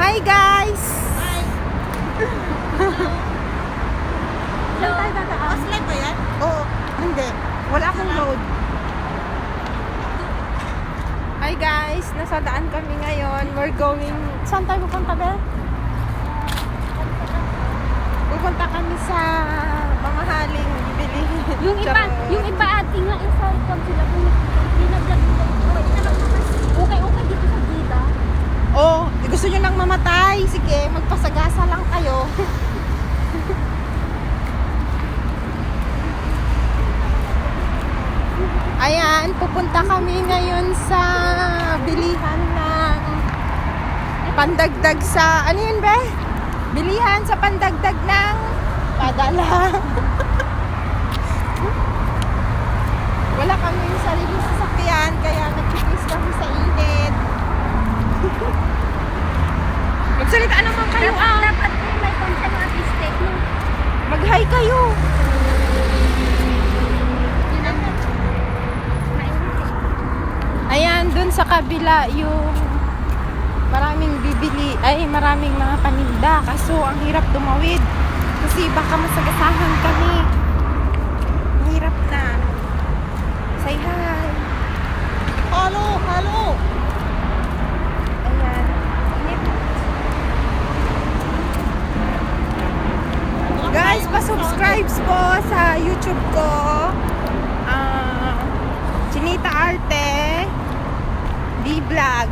Hi guys! Hello. Slide ba yan? Oo, hindi. Wala akong load. Hi guys! Nasa daan kami ngayon. We're going... Saan tayo pupunta, Bel? Pupunta kami sa mamahaling bibili. Yung iba ating nga yung cellphone sila kung pinablog ko. Okay dito sa Gida. Oh, gusto nyo nang mamatay? Sige, magpasagasa lang kayo. Ayan, pupunta kami ngayon sa bilihan ng pandagdag sa, ano yun be? Bilihan sa pandagdag ng padala. Wala kami yung sariling sasakyan, kaya nagpipis kami sa init. Magsalita naman kayo Dapat may content ng artistic no? Mag-hi kayo. Ayan, dun sa kabila yung maraming bibili, ay maraming mga paninda. Kaso ang hirap tumawid. Kasi baka masagasahan kami. Ang hirap na. Say hi. Hello. Ayan. Init. Guys, pa-subscribe po sa YouTube ko. Chinita Arte D-Vlog.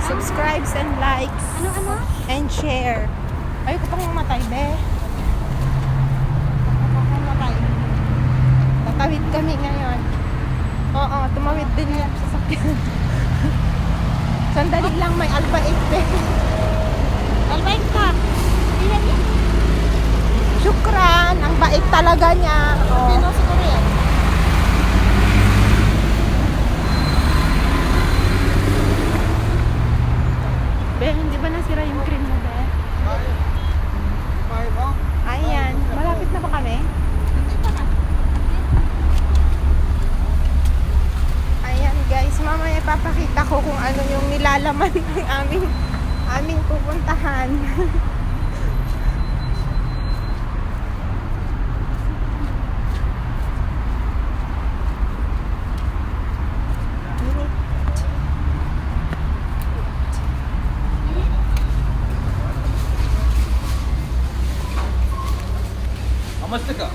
Subscribes and likes. Ano? And share. Ayoko pang mamatay, be. Ayoko pang mamatay. Tatawid kami ngayon. Oo, tumawid din yung sasakyan. Sandali lang, may Alpha 8, be. Alba ka. Ilan yan? Syukran, ang bait talaga niya. Pino Oh. siguro yan. Be, hindi ba nasira yung cream mo, be? Ayan, malapit na ba kami? Ayan guys, mamaya papakita ko kung ano yung nilalaman ng aming pupuntahan. Kamusta ka?